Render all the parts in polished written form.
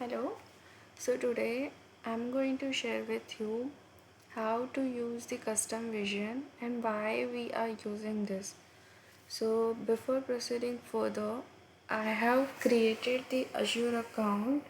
Hello. So today I'm going to share with you how to use the custom vision and why we are using this. So before proceeding further, I have created the Azure account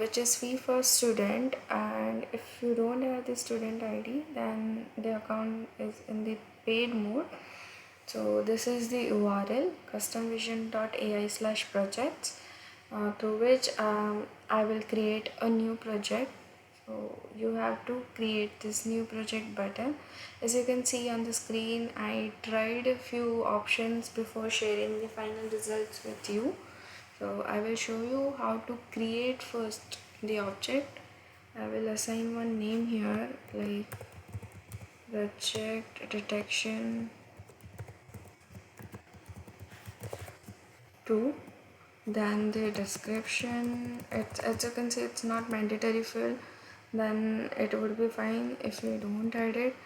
which is free for student, and if you don't have the student ID then the account is in the paid mode. So this is the URL customvision.ai/projects through which I will create a new project. So you have to create this new project button. As you can see on the screen, I tried a few options before sharing the final results with you. So I will show you how to create first the object. I will assign one name here like project detection 2. Then the description, as you can see, it's not mandatory fill, then it would be fine if you don't add it.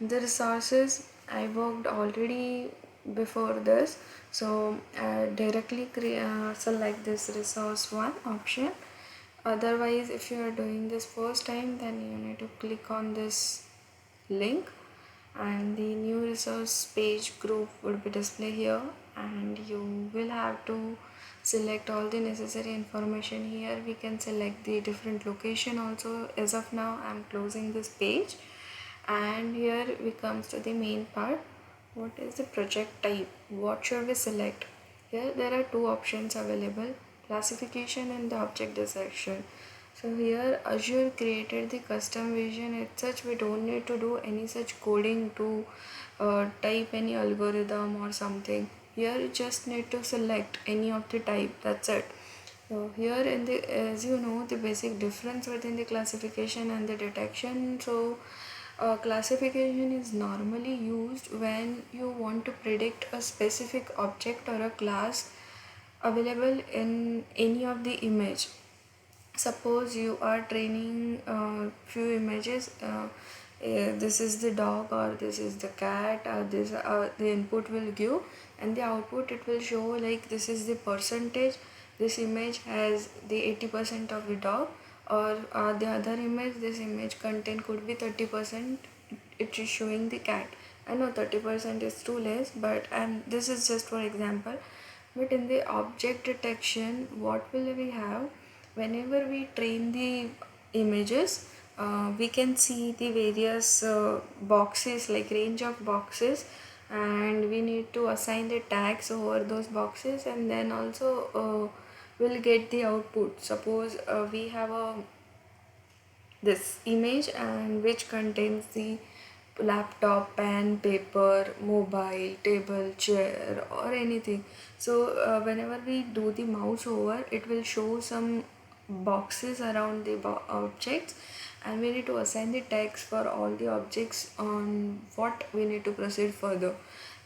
The resources, I worked already before this, so directly select this resource 1 option. Otherwise, if you are doing this first time, then you need to click on this link and the new resource page group will be displayed here, and you will have to select all the necessary information here. We can select the different location also. As of now, I'm closing this page, and here we comes to the main part. What is the project type? What should we select? Here there are two options available: classification and the object dissection. So here Azure created the custom vision. It's such we don't need to do any such coding to type any algorithm or something. Here you just need to select any of the type. That's it. So here in the, as you know, the basic difference within the classification and the detection. So classification is normally used when you want to predict a specific object or a class available in any of the image. Suppose you are training few images, this is the dog or this is the cat, or this the input will give, and the output it will show like this is the percentage. This image has the 80% of the dog, or the other image, this image content could be 30%, it is showing the cat. I know 30% is too less, but this is just for example. But in the object detection, what will we have? Whenever we train the images, we can see the various boxes, like range of boxes, and we need to assign the tags over those boxes, and then also we'll get the output. Suppose we have a this image and which contains the laptop, pen, paper, mobile, table, chair, or anything. So whenever we do the mouse over, it will show some boxes around the objects, and we need to assign the tags for all the objects on what we need to proceed further,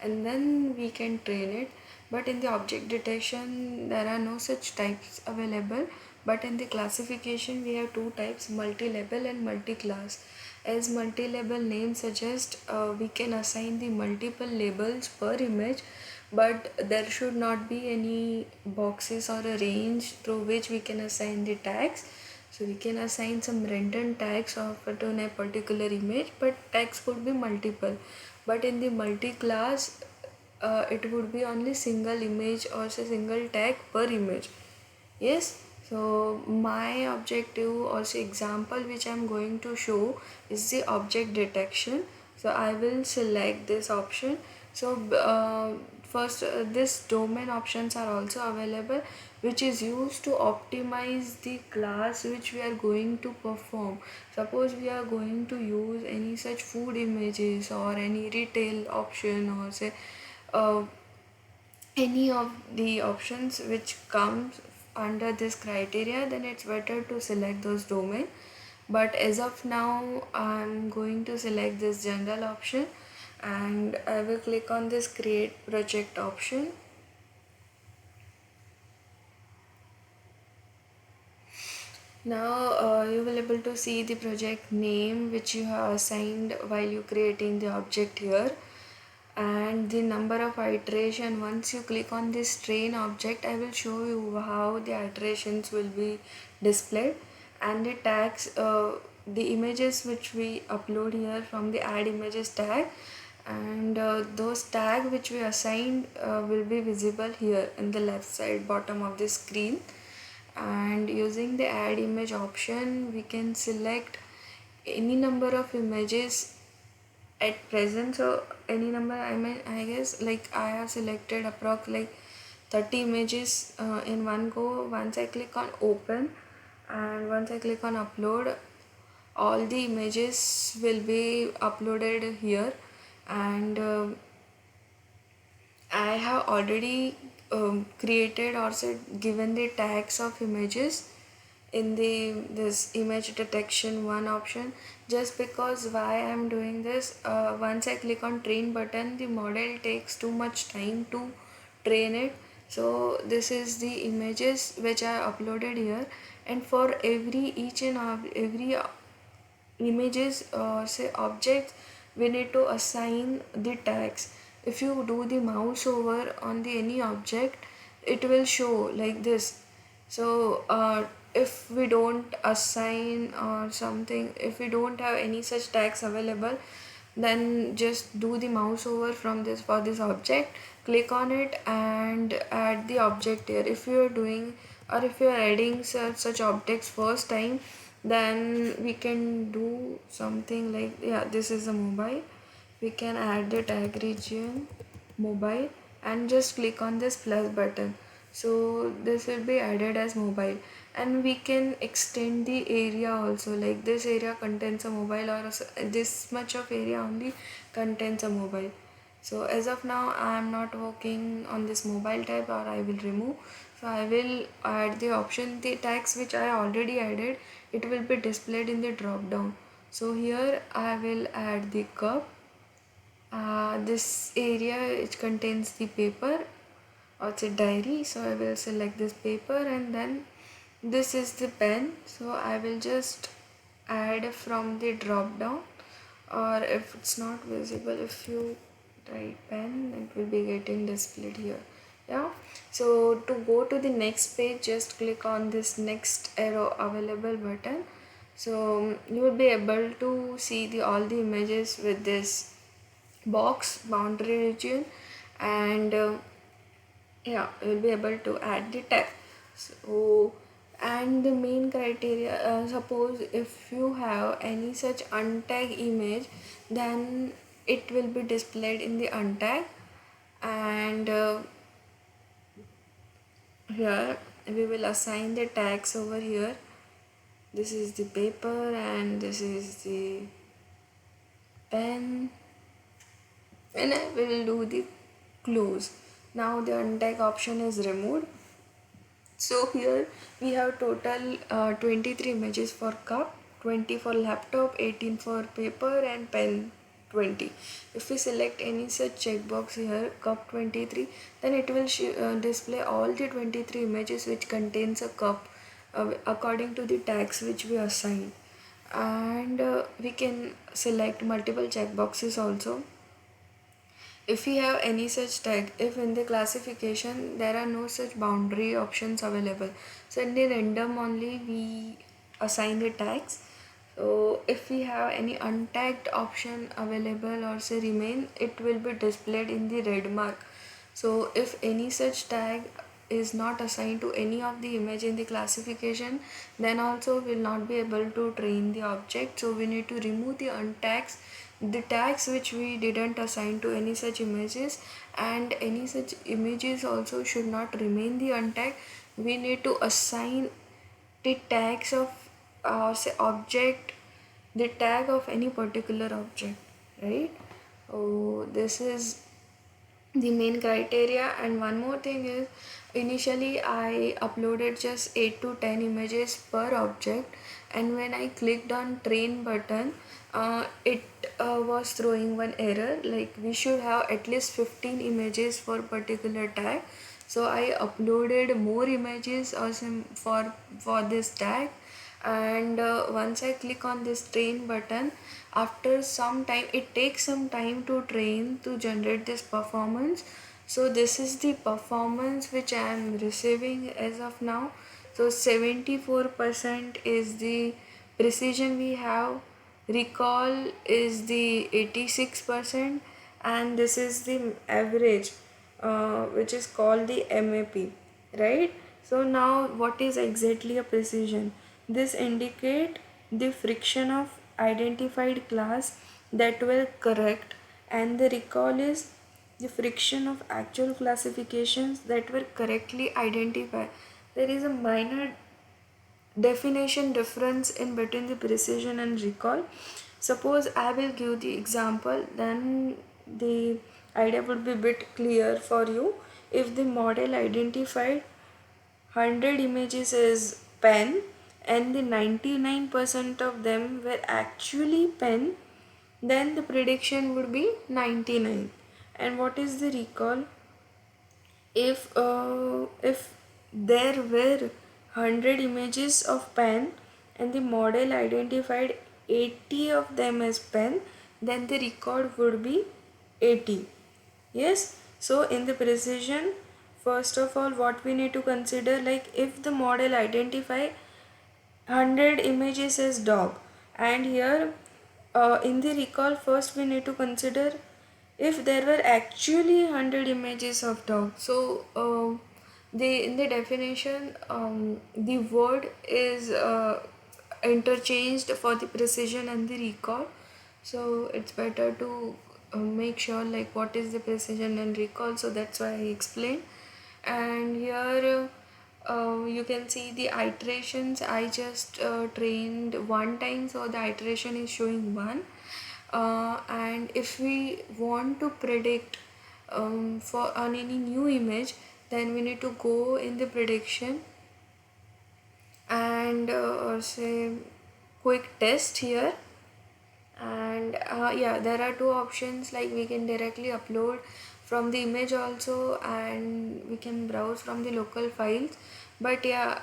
and then we can train it. But in the object detection there are no such types available, but in the classification we have two types: multi-level and multi-class. As multi-level name suggests, we can assign the multiple labels per image, but there should not be any boxes or a range through which we can assign the tags. So we can assign some random tags of to a particular image, but tags could be multiple. But in the multi-class, it would be only single image or say single tag per image. Yes, so my objective or say example which I'm going to show is the object detection. So I will select this option. So first this domain options are also available, which is used to optimize the class which we are going to perform. Suppose we are going to use any such food images or any retail option, or say uh, any of the options which comes under this criteria, then it's better to select those domain. But as of now I'm going to select this general option, and I will click on this create project option. Now you will able to see the project name which you have assigned while you creating the object here. and the number of iteration. Once you click on this train object, I will show you how the iterations will be displayed. And the tags, the images which we upload here from the add images tag, and those tag which we assigned will be visible here in the left side bottom of the screen. And using the add image option, we can select any number of images at present. So any number, I guess like I have selected approx like 30 images in one go. Once I click on open and once I click on upload, all the images will be uploaded here. And I have already created or said given the tags of images in the this image detection one option. Just because why I'm doing this, once I click on train button, the model takes too much time to train it. So this is the images which I uploaded here, and for every each and every images, say objects, we need to assign the tags. If you do the mouse over on the any object, it will show like this. So if we don't assign or something, if we don't have any such tags available, then just do the mouse over from this for this object, click on it and add the object here. If you are doing or if you are adding such objects first time, then we can do something like, yeah, this is a mobile. We can add the tag region mobile and just click on this plus button. So this will be added as mobile, and we can extend the area also, like this area contains a mobile, or this much of area only contains a mobile. So as of now I am not working on this mobile type, or I will remove. So I will add the option, the tags which I already added, it will be displayed in the drop down. So here I will add the cup. This area it contains the paper, or it's a diary, so I will select this paper, and then this is the pen. So I will just add from the drop down, or if it's not visible, if you write pen, it will be getting displayed here. Yeah, so to go to the next page, just click on this next arrow available button. So you will be able to see the all the images with this box boundary region, and yeah, you'll be able to add the tag. So, and the main criteria, suppose if you have any such untag image, then it will be displayed in the untag. And here we will assign the tags over here. This is the paper and this is the pen, and I will do the close. Now the untag option is removed. So here we have total 23 images for cup, 20 for laptop, 18 for paper, and pen 20. If we select any such checkbox here, cup 23, then it will display all the 23 images which contains a cup according to the tags which we assign. And we can select multiple checkboxes also. If we have any such tag, if in the classification there are no such boundary options available, so in the random only we assign the tags. So if we have any untagged option available or say remain, it will be displayed in the red mark. So if any such tag is not assigned to any of the image in the classification, then also will not be able to train the object. So we need to remove the untags, the tags which we didn't assign to any such images, and any such images also should not remain the untag. We need to assign the tags of say object, the tag of any particular object, right? Oh, this is the main criteria. And one more thing is, initially I uploaded just 8 to 10 images per object, and when I clicked on train button, it was throwing one error like we should have at least 15 images for particular tag. So I uploaded more images or some for this tag, and once I click on this train button, after some time, it takes some time to train to generate this performance. So this is the performance which I am receiving as of now. So 74% is the precision we have, recall is the 86%, and this is the average, which is called the MAP, right? So now what is exactly a precision? This indicate the friction of identified class that were correct, and the recall is the friction of actual classifications that were correctly identified. There is a minor definition difference in between the precision and recall. Suppose I will give the example, then the idea would be bit clear for you. If the model identified 100 images as pen and the 99% of them were actually pen, then the prediction would be 99. And what is the recall? If there were 100 images of pen and the model identified 80 of them as pen, then the record would be 80. Yes, so in the precision, first of all what we need to consider, like if the model identify 100 images as dog, and here in the recall first we need to consider if there were actually 100 images of dog. So the in the definition, the word is interchanged for the precision and the recall. So it's better to make sure like what is the precision and recall, so that's why I explained. And here you can see the iterations. I just trained one time, so the iteration is showing one. And if we want to predict for on any new image, then we need to go in the prediction and say quick test here. And yeah, there are two options, like we can directly upload from the image also, and we can browse from the local files. But yeah,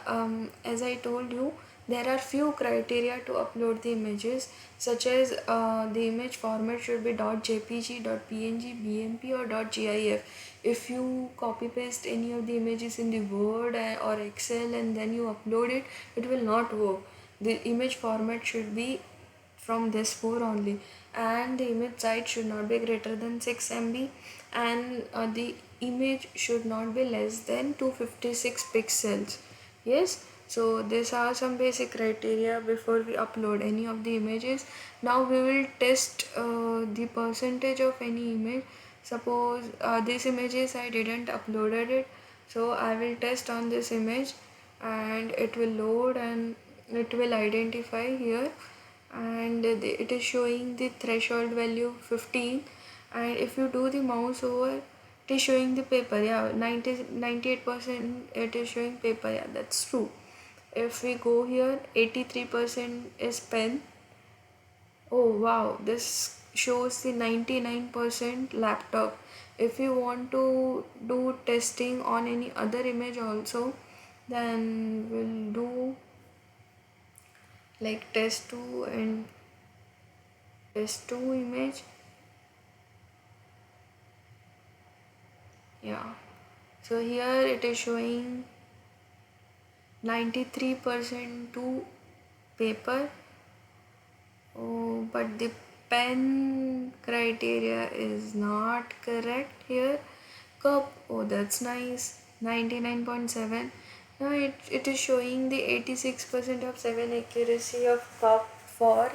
as I told you, there are few criteria to upload the images, such as the image format should be .jpg, .png, bmp or .gif. If you copy paste any of the images in the Word or Excel and then you upload it, it will not work. The image format should be from this 4 only, and the image size should not be greater than 6 MB, and the image should not be less than 256 pixels. Yes, so these are some basic criteria before we upload any of the images. Now we will test the percentage of any image. Suppose this images I didn't uploaded it, so I will test on this image and it will load and it will identify here, and it is showing the threshold value 15. And if you do the mouse over, it is showing the paper. Yeah, 98% it is showing paper. Yeah, that's true. If we go here, 83% is pen. Oh wow, this shows the 99% laptop. If you want to do testing on any other image also, then we'll do like test 2 and test 2 image. Yeah, so here it is showing 93% to paper. Oh, but the pen criteria is not correct here. Cup, oh that's nice, 99.7. Now it is showing the 86% of 7 accuracy of cup for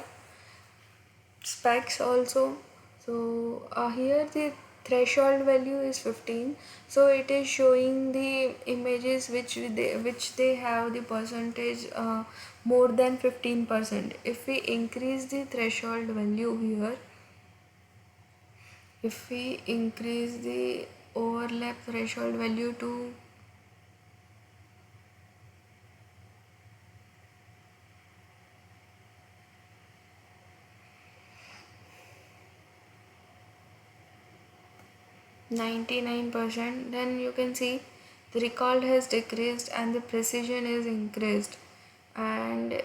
specs also. So here the threshold value is 15, so it is showing the images which they have the percentage more than 15%. If we increase the threshold value here, if we increase the overlap threshold value to 99%, then you can see the recall has decreased and the precision is increased. And